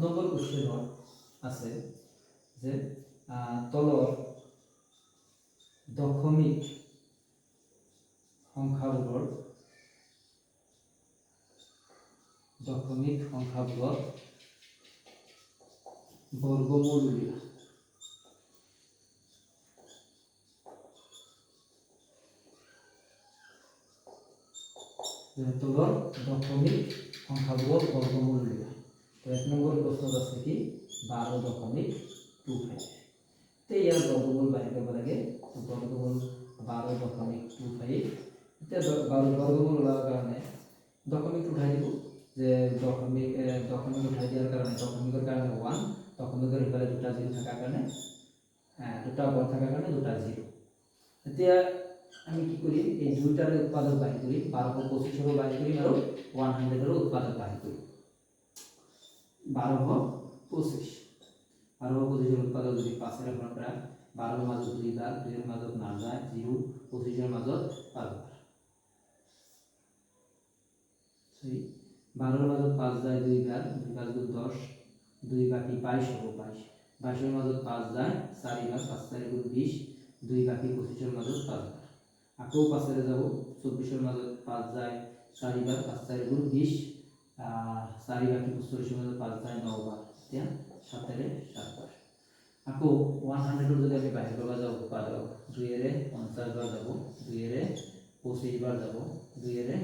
Number question আছে যে তলৰ দশমিক সংখ্যাবোৰৰ বৰ্গমূল উলিওৱা। তলৰ দশমিক সংখ্যাবোৰৰ বৰ্গমূল উলিওৱা। তো 1 নম্বৰ প্ৰশ্নত আছে কি 12.25। তো ইয়াৰ বৰ্গমূল বাহিৰ কৰিব লাগে। বৰ্গমূল 12.25। এতিয়া বৰ্গমূল ওলাবৰ কাৰণে দশমিক উঠাই দিব, যে দশমিক উঠাই দিয়াৰ কাৰণে দশমিকৰ কাৰণে 1, দশমিকৰ ইফালে দুটা 0 থকাৰ কাৰণে দুটা 1 থকাৰ কাৰণে দুটা 0। এতিয়া আমি কি কৰিম, এই দুইটাৰে উৎপাদক বাহিৰ কৰিম, 1225ৰো বাহিৰ কৰিম আৰু 100ৰো উৎপাদক বাহিৰ কৰিম। 1225ৰ উৎপাদক যদি 5ৰ পৰা 12ৰ মাজত 2 বাৰ, 2ৰ মাজত নাযায় 0, 25ৰ মাজত 5 বাৰ। 12ৰ মাজত 5 যায় 2 বাৰ, 2 5 গুণ 10, 2 বাকি 22 হ'ব 22। 22ৰ মাজত 5 যায় 4 বাৰ, 5 4 গুণ 20, 2 বাকি 25ৰ মাজত 5 বাৰ। আকৌ 5ৰে যাব, 24ৰ মাজত 5 যায় 4 বাৰ, 5 4 গুণ 20, 4 বাকি 45ৰ মাজত 5 যায় 9 বাৰ। এতিয়া 7ৰে 7 বাৰ। আকৌ 100ৰ যদি আমি বাহিৰ কৰিব যাওঁ উৎপাদক, 2ৰে 50 বাৰ যাব, 2ৰে 25 বাৰ যাব, 2ৰে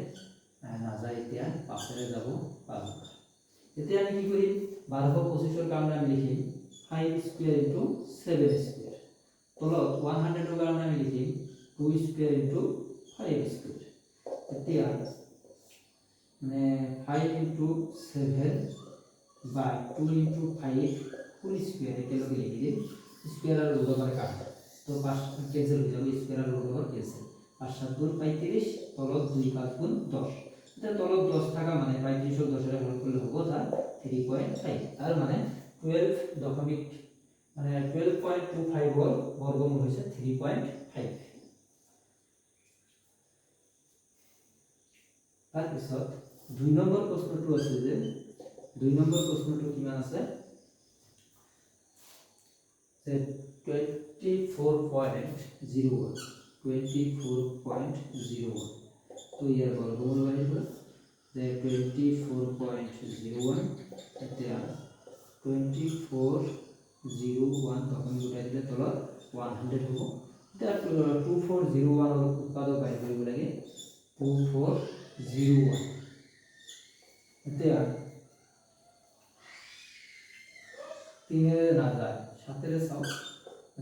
নাযায়, এতিয়া 5ৰে যাব 5 বাৰ। এতিয়া আমি কি কৰিম, 1225ৰ কাৰণে আমি লিখিম 5 স্কয়াৰ ইনটু 7 স্কয়াৰ। তলত 100ৰ কাৰণে আমি লিখিম 2 স্কয়াৰ ইনটু 5 স্কয়াৰ। এতিয়া মানে 5 ইনটু 7 বাই 2 ইনটু 5 ফুল স্কয়ার একেলগে লিখি দিম। স্কয়ার আর রুট ওভার কাট, তো 5 ক্যান্সেল হয়ে যাবে, স্কয়ার আর রুট ওভার ক্যান্সেল। 5 7 গুণ 35, তলত 2 5 গুণ 10। এটা তলত 10 থাকা মানে 35 ও 10 এর হল করলে হবে তার 3.5। তার মানে 12 দশমিক মানে 12.25 হল বর্গমূল হইছে 3.5। তার পিছত 2 নম্বৰ প্ৰশ্নটো আছে যে 2 নম্বৰ প্ৰশ্নটো কিমান আছে, 24.01, 24.01। তো ইয়ার বর্গমূল বাহিব যে 24.01। এতিয়া 2401 তখন উঠাই দিলে তলত 100 হ'ব। এতিয়া 2401 উৎপাদক বাহিৰ কৰিব লাগে 2401। এতিয়া 3 না যায় 7 চাও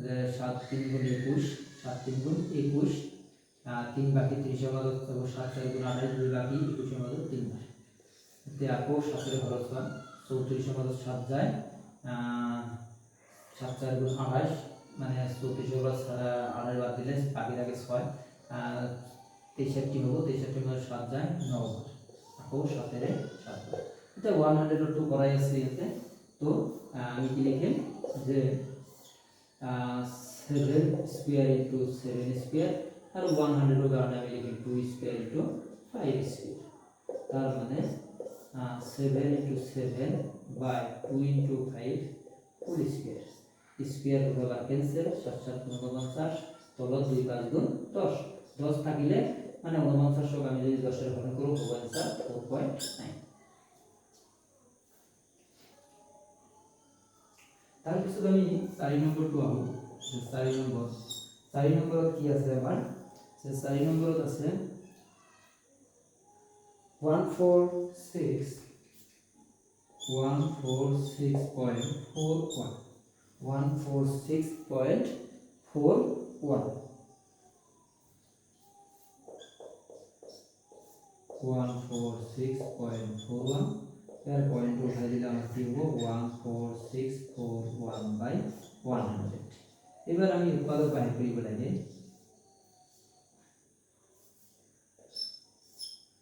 যে 7 3 গুণ 21, 7 3 গুণ 21, 3 বাকি 30 এর মাজত যাব 7 4 গুণ 28, 2 বাকি 21 এর মাজত 3 বার। এতিয়া আকৌ 7 এর ঘৰত পাম 34 এর মাজত 7 যায়, 7 4 গুণ 28 মানে 34 এর ঘৰত 28 বাদ দিলে বাকি থাকে 6, 63 হবো, 63 এর মাজত 7 যায় 9 বার। আকৌ 7 এর 7 বার। এটা 100 এর তো করাই আছে এতে। তো আমি কি লিখিম যে 7 স্কয়ার ইনটু 7 স্কয়ার আর 100 এর কারণে আমি লিখিম 2 স্কয়ার ইনটু 5 স্কয়ার। তার মানে 7 ইনটু 7 বাই 2 ইনটু 5 ফুল স্কয়ার। স্কয়ার বরাবর ক্যান্সেল, 7 7 49, তলত 2 5 গুণ 10। 10 থাকিলে মানে 49 ক আমি যদি 10 এর ঘন করব হবে आंसर 4.9। তার পিছত আমি 4 নম্বৰটো আহো। 4 নম্বৰত কি আছে আমাৰ, যে 4 নম্বৰত আছে 146.41, 146.41, 146.41 এর পয়েন্ট উঠাই দিলে আমরা কি হবে 14641 বাই 100। এবার আমি উৎপাদক বাহির করিব লাগে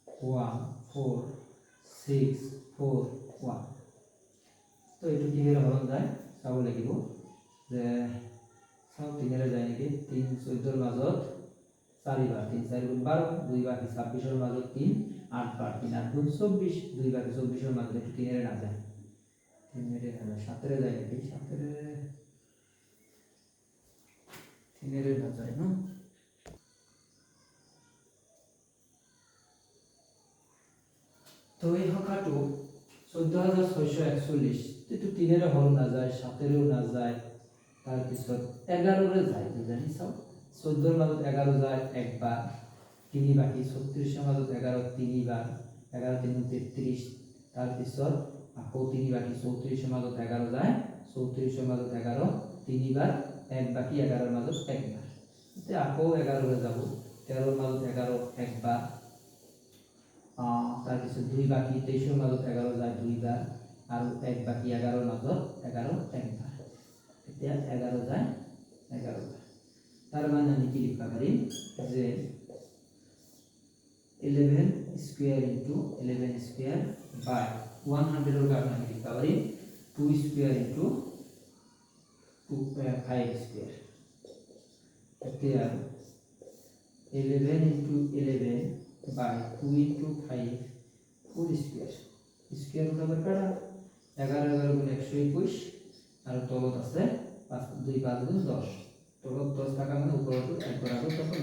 14641। তো এটু কি এর হরণ যায় চাব লাগিব যে সব 3 এর যায় নাকি, 3 14 এর মাজত 4 বার, 3 4 গুণ 12, 2 বাকি 26 এর মাজত 3 8 বার, 3 8 গুণ 24, 2 বাকি 24 এর মাজত একটু 3 এর না যায়, তিনের সাতের যায় নাকি তিনের না যায় না তো এই সংখ্যাটো 14,641 কিন্তু তিনের হল না যায় সাতেরও না যায় তাৰপিছত 11ৰে যায় কি জানি চাও 14ৰ মাজত 11 যায় একবাৰ তিনি বাকি 36ৰ মাজত 11 তিনিবাৰ 11 3 33 তাৰপিছত আকৌ তিনি বাকি 34ৰ মাজত 11 যায় 34ৰ মাজত 11 তিনিবাৰ এক বাকি 11ৰ মাজত একবাৰ এতিয়া আকৌ 11ৰে যাব 13ৰ মাজত 11 একবাৰ তাৰপিছত দুই বাকি 23ৰ মাজত 11 যায় দুইবাৰ আৰু এক বাকি 11ৰ মাজত 11 একবাৰ এতিয়া 11 যায় 11 তার মানে আমি কি লিখতে পারি যে 11 স্কয়ার ইনটু 11 স্কয়ার বাই 100 এর কারণে আমি লিখতে পারি 2 স্কয়ার ইনটু 5 স্কয়ার এতিয়া 11 ইনটু 11 বাই 2 ইনটু 5 4 স্কয়ার স্কয়ার রুট আবার কাটা 11 11 গুণ 121 আর তলত আছে 5 2 5 গুণ 10 তলত 10 টাকা মানে উপরে 1 বরাবর তখন